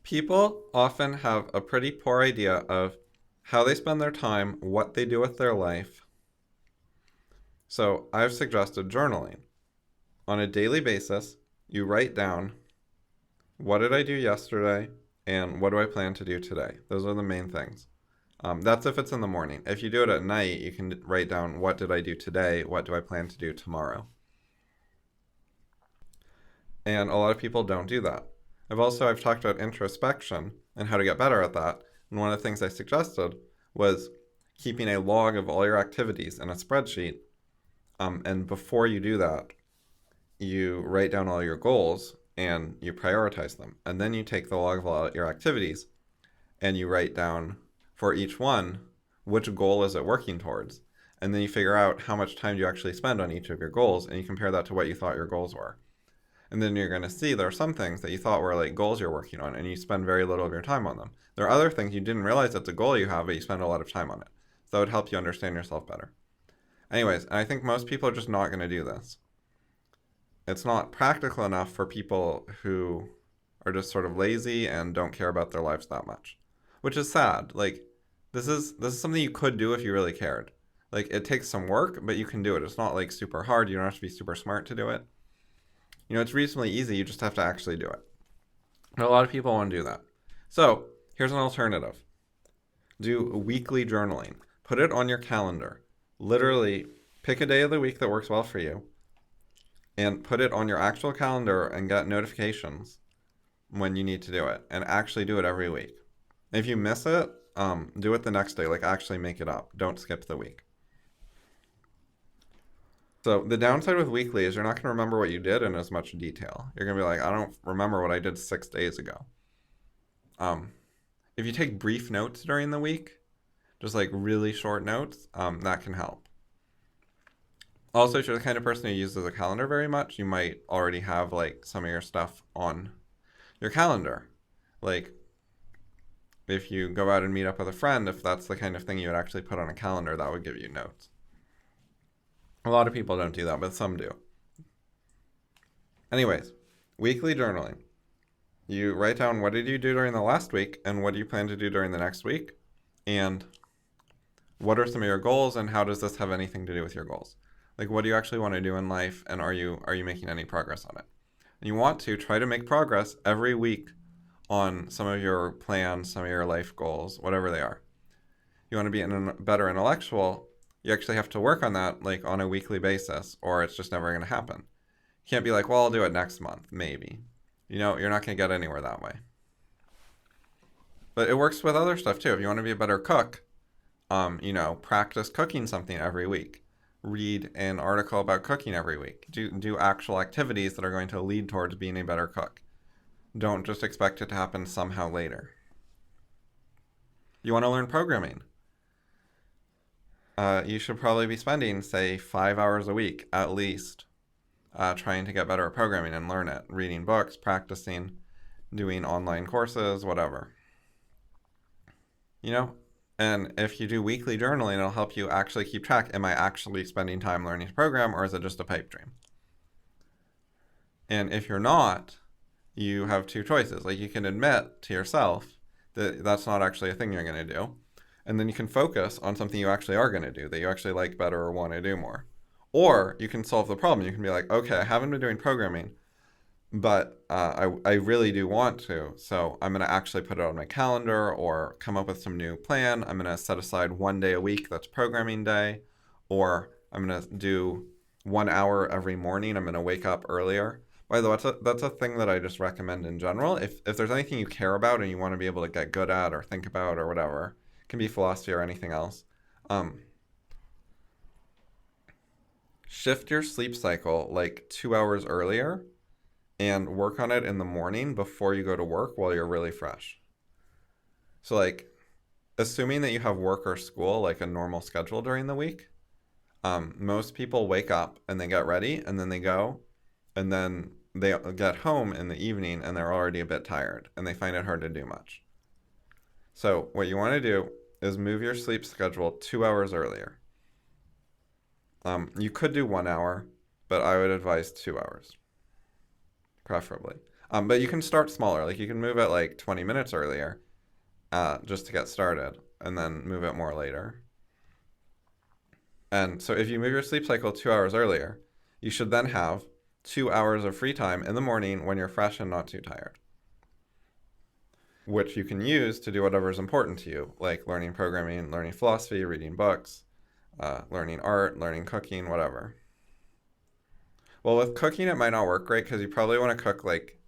People often have a pretty poor idea of how they spend their time, what they do with their life. So I've suggested journaling. On a daily basis, you write down what did I do yesterday and what do I plan to do today. Those are the main things. That's if it's in the morning. If you do it at night, you can write down what did I do today, what do I plan to do tomorrow. And a lot of people don't do that. I've talked about introspection and how to get better at that. And one of the things I suggested was keeping a log of all your activities in a spreadsheet. And before you do that, you write down all your goals and you prioritize them. And then you take the log of all your activities and you write down for each one which goal is it working towards. And then you figure out how much time you actually spend on each of your goals and you compare that to what you thought your goals were. And then you're going to see there are some things that you thought were like goals you're working on and you spend very little of your time on them. There are other things you didn't realize that's a goal you have, but you spend a lot of time on it. So that would help you understand yourself better. Anyways, I think most people are just not going to do this. It's not practical enough for people who are just sort of lazy and don't care about their lives that much, which is sad. Like, this is something you could do if you really cared. Like, it takes some work, but you can do it. It's not like super hard. You don't have to be super smart to do it. It's reasonably easy. You just have to actually do it. But a lot of people won't do that. So here's an alternative. Do weekly journaling. Put it on your calendar. Literally pick a day of the week that works well for you and put it on your actual calendar and get notifications when you need to do it and actually do it every week. If you miss it, do it the next day. Like, actually make it up. Don't skip the week. So the downside with weekly is you're not going to remember what you did in as much detail. You're going to be like, I don't remember what I did 6 days ago. If you take brief notes during the week, just like really short notes, that can help. Also, if you're the kind of person who uses a calendar very much, you might already have like some of your stuff on your calendar. Like, if you go out and meet up with a friend, if that's the kind of thing you would actually put on a calendar, that would give you notes. A lot of people don't do that, but some do. Anyways, weekly journaling. You write down what did you do during the last week and what do you plan to do during the next week, and what are some of your goals and how does this have anything to do with your goals? Like, what do you actually want to do in life, and are you making any progress on it? And you want to try to make progress every week on some of your plans, some of your life goals, whatever they are. You want to be a better intellectual, you actually have to work on that like on a weekly basis, or it's just never going to happen. You can't be like, well, I'll do it next month, maybe. You're not going to get anywhere that way. But it works with other stuff too. If you want to be a better cook, practice cooking something every week. Read an article about cooking every week. Do actual activities that are going to lead towards being a better cook. Don't just expect it to happen somehow later. You want to learn programming. You should probably be spending, say, 5 hours a week at least trying to get better at programming and learn it. Reading books, practicing, doing online courses, whatever. And if you do weekly journaling, it'll help you actually keep track. Am I actually spending time learning to program, or is it just a pipe dream? And if you're not, you have two choices. Like, you can admit to yourself that that's not actually a thing you're going to do. And then you can focus on something you actually are going to do, that you actually like better or want to do more. Or you can solve the problem. You can be like, okay, I haven't been doing programming, but I really do want to. So I'm going to actually put it on my calendar or come up with some new plan. I'm going to set aside 1 day a week that's programming day. Or I'm going to do 1 hour every morning. I'm going to wake up earlier. By the way, that's a thing that I just recommend in general. If there's anything you care about and you want to be able to get good at or think about or whatever, can be philosophy or anything else. Shift your sleep cycle like 2 hours earlier and work on it in the morning before you go to work while you're really fresh. So like, assuming that you have work or school, like a normal schedule during the week, most people wake up and they get ready and then they go and then they get home in the evening and they're already a bit tired and they find it hard to do much. So what you want to do is move your sleep schedule 2 hours earlier. You could do 1 hour, but I would advise 2 hours, preferably. But you can start smaller. Like you can move it like 20 minutes earlier just to get started, and then move it more later. And so if you move your sleep cycle 2 hours earlier, you should then have 2 hours of free time in the morning when you're fresh and not too tired, which you can use to do whatever is important to you, like learning programming, learning philosophy, reading books, learning art, learning cooking, whatever. Well, with cooking, it might not work great because you probably want to cook like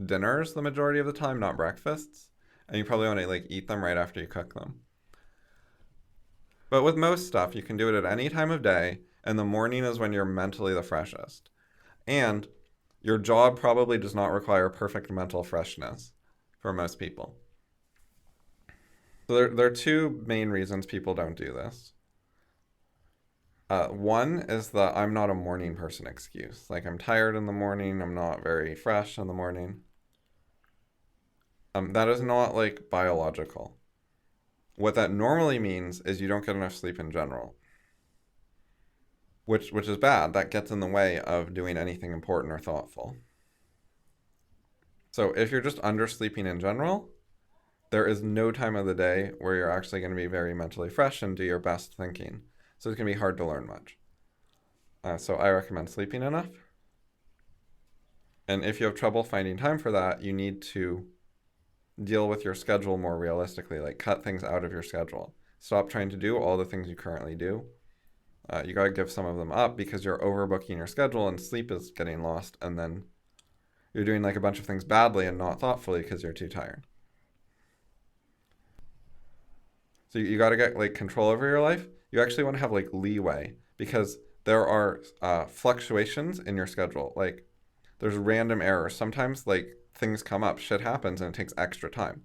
dinners the majority of the time, not breakfasts. And you probably want to like eat them right after you cook them. But with most stuff, you can do it at any time of day, and the morning is when you're mentally the freshest. And your job probably does not require perfect mental freshness for most people. So there are two main reasons people don't do this. One is the I'm not a morning person excuse. Like I'm tired in the morning, I'm not very fresh in the morning. That is not like biological. What that normally means is you don't get enough sleep in general, which is bad. That gets in the way of doing anything important or thoughtful. So if you're just undersleeping in general, there is no time of the day where you're actually going to be very mentally fresh and do your best thinking. So it's going to be hard to learn much. So I recommend sleeping enough. And if you have trouble finding time for that, you need to deal with your schedule more realistically, like cut things out of your schedule. Stop trying to do all the things you currently do. You got to give some of them up because you're overbooking your schedule and sleep is getting lost, and then you're doing like a bunch of things badly and not thoughtfully because you're too tired. So you got to get like control over your life. You actually want to have like leeway because there are fluctuations in your schedule. Like there's random errors. Sometimes like things come up, shit happens, and it takes extra time.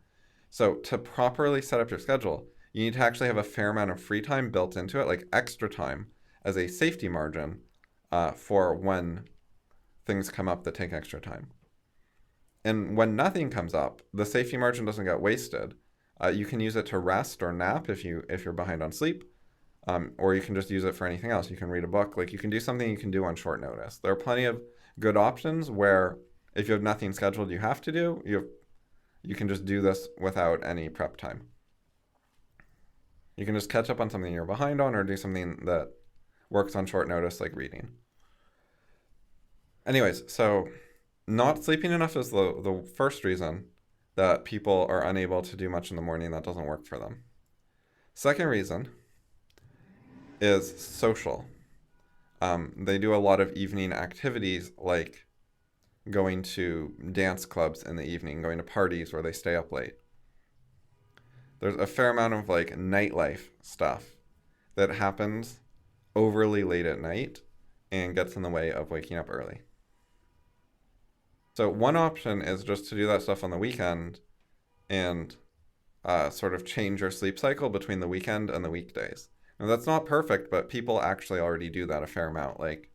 So to properly set up your schedule, you need to actually have a fair amount of free time built into it, like extra time as a safety margin for when things come up that take extra time. And when nothing comes up, the safety margin doesn't get wasted. You can use it to rest or nap if you're behind on sleep, or you can just use it for anything else. You can read a book, like you can do something you can do on short notice. There are plenty of good options where if you have nothing scheduled you have to do, you can just do this without any prep time. You can just catch up on something you're behind on or do something that works on short notice like reading. Anyways, so not sleeping enough is the first reason that people are unable to do much in the morning that doesn't work for them. Second reason is social. They do a lot of evening activities like going to dance clubs in the evening, going to parties where they stay up late. There's a fair amount of like nightlife stuff that happens overly late at night and gets in the way of waking up early. So one option is just to do that stuff on the weekend and sort of change your sleep cycle between the weekend and the weekdays. Now that's not perfect, but people actually already do that a fair amount. Like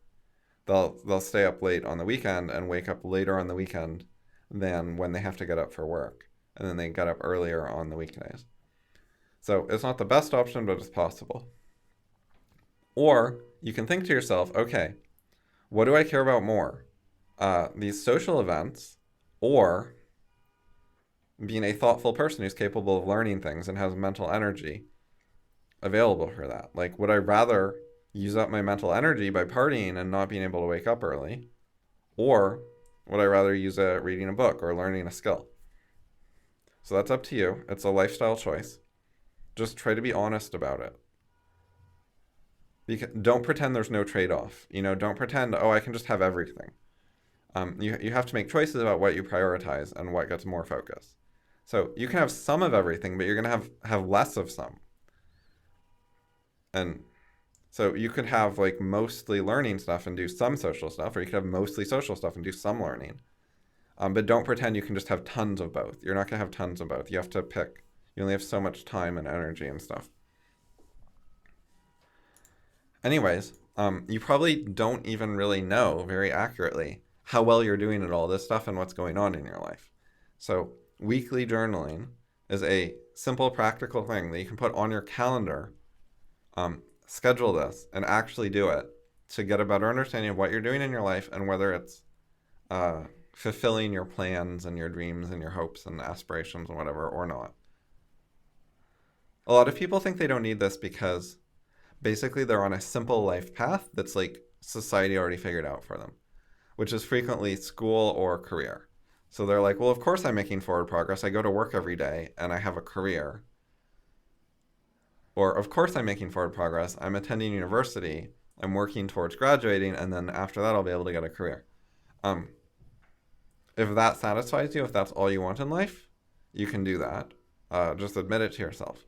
they'll stay up late on the weekend and wake up later on the weekend than when they have to get up for work. And then they get up earlier on the weekdays. So it's not the best option, but it's possible. Or you can think to yourself, okay, what do I care about more? These social events or being a thoughtful person who's capable of learning things and has mental energy available for that? Like, would I rather use up my mental energy by partying and not being able to wake up early? Or would I rather use it reading a book or learning a skill? So that's up to you. It's a lifestyle choice. Just try to be honest about it. Don't pretend there's no trade-off. Don't pretend, I can just have everything. You have to make choices about what you prioritize and what gets more focus. So you can have some of everything, but you're going to have less of some. And so you could have like mostly learning stuff and do some social stuff, or you could have mostly social stuff and do some learning. But don't pretend you can just have tons of both. You're not going to have tons of both. You have to pick. You only have so much time and energy and stuff. Anyways, you probably don't even really know very accurately how well you're doing at all this stuff and what's going on in your life. So weekly journaling is a simple, practical thing that you can put on your calendar, schedule this, and actually do it to get a better understanding of what you're doing in your life and whether it's fulfilling your plans and your dreams and your hopes and aspirations and whatever, or not. A lot of people think they don't need this because basically they're on a simple life path that's like society already figured out for them, which is frequently school or career. So they're like, well, of course I'm making forward progress. I go to work every day and I have a career. Or, of course I'm making forward progress. I'm attending university. I'm working towards graduating. And then after that, I'll be able to get a career. If that satisfies you, if that's all you want in life, you can do that. Just admit it to yourself.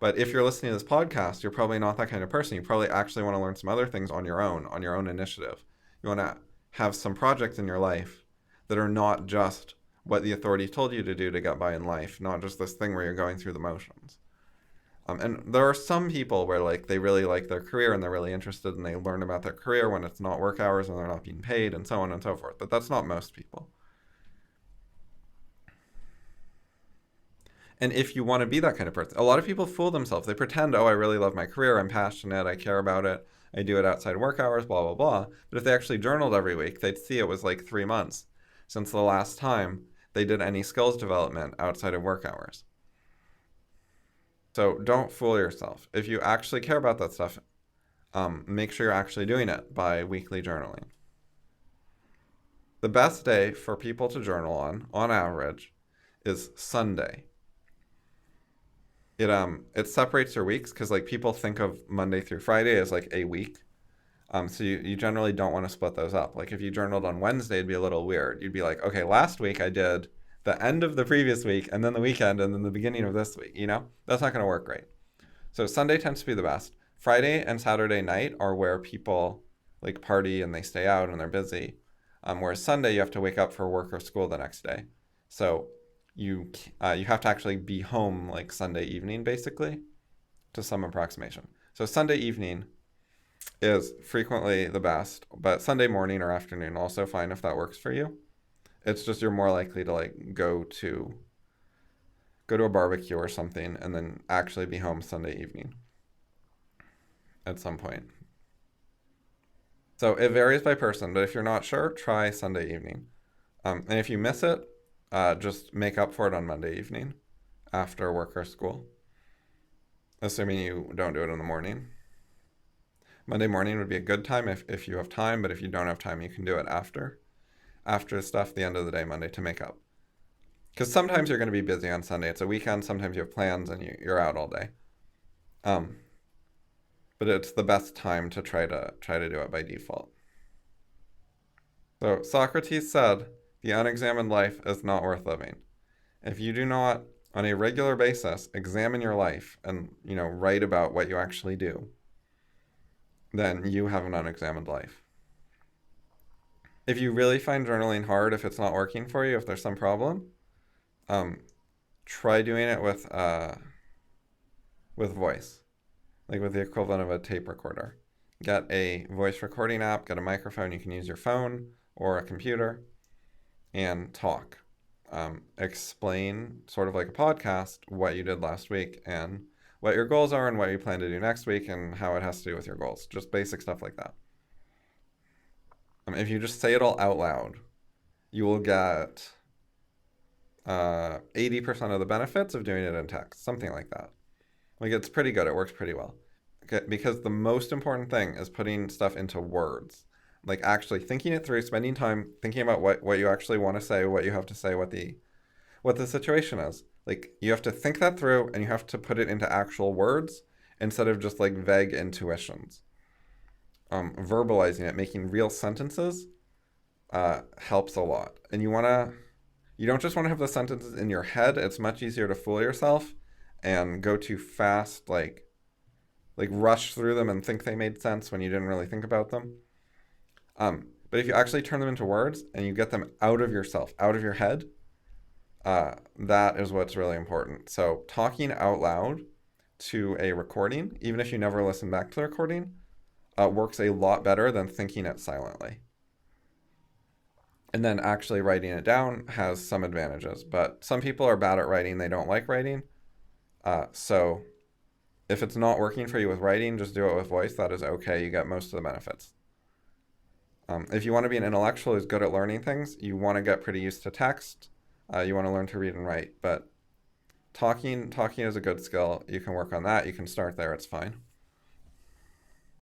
But if you're listening to this podcast, you're probably not that kind of person. You probably actually want to learn some other things on your own initiative. You want to have some projects in your life that are not just what the authorities told you to do to get by in life, not just this thing where you're going through the motions. And there are some people where like they really like their career and they're really interested and they learn about their career when it's not work hours and they're not being paid and so on and so forth. But that's not most people. And if you want to be that kind of person, a lot of people fool themselves. They pretend, oh, I really love my career. I'm passionate. I care about it. I do it outside work hours, blah, blah, blah. But if they actually journaled every week, they'd see it was like 3 months since the last time they did any skills development outside of work hours. So don't fool yourself. If you actually care about that stuff, make sure you're actually doing it by weekly journaling. The best day for people to journal on average, is Sunday. It separates your weeks because like people think of Monday through Friday as like a week. So you generally don't want to split those up. Like if you journaled on Wednesday, it'd be a little weird. You'd be like, okay, last week I did the end of the previous week and then the weekend and then the beginning of this week, you know? That's not going to work great. So Sunday tends to be the best. Friday and Saturday night are where people like party and they stay out and they're busy. Whereas Sunday you have to wake up for work or school the next day. So you have to actually be home like Sunday evening basically to some approximation. So Sunday evening is frequently the best, but Sunday morning or afternoon also fine if that works for you. It's just you're more likely to like go to a barbecue or something and then actually be home Sunday evening at some point. So it varies by person, but if you're not sure, try Sunday evening. And if you miss it, just make up for it on Monday evening after work or school, assuming you don't do it in the morning. Monday morning would be a good time if you have time, but if you don't have time, you can do it after stuff, the end of the day, Monday, to make up. Because sometimes you're going to be busy on Sunday. It's a weekend. Sometimes you have plans and you're out all day. But it's the best time to try to do it by default. So Socrates said, the unexamined life is not worth living. If you do not, on a regular basis, examine your life and, write about what you actually do, then you have an unexamined life. If you really find journaling hard, if it's not working for you, if there's some problem, try doing it with voice, like with the equivalent of a tape recorder. Get a voice recording app, get a microphone. You can use your phone or a computer and talk. Explain, sort of like a podcast, what you did last week and what your goals are and what you plan to do next week and how it has to do with your goals. Just basic stuff like that. If you just say it all out loud, you will get 80% of the benefits of doing it in text, something like that. Like, it's pretty good. It works pretty well. Okay, because the most important thing is putting stuff into words. Like, actually thinking it through, spending time thinking about what you actually want to say, what you have to say, what the situation is. Like, you have to think that through and you have to put it into actual words instead of just like vague intuitions. Verbalizing it, making real sentences helps a lot. And you don't just want to have the sentences in your head. It's much easier to fool yourself and go too fast, like rush through them and think they made sense when you didn't really think about them. But if you actually turn them into words and you get them out of yourself, out of your head, that is what's really important. So talking out loud to a recording, even if you never listen back to the recording, works a lot better than thinking it silently. And then actually writing it down has some advantages, but some people are bad at writing. They don't like writing. So if it's not working for you with writing, just do it with voice. That is okay. You get most of the benefits. If you want to be an intellectual who's good at learning things, you want to get pretty used to text. You want to learn to read and write, but talking is a good skill. You can work on that. You can start there. It's fine.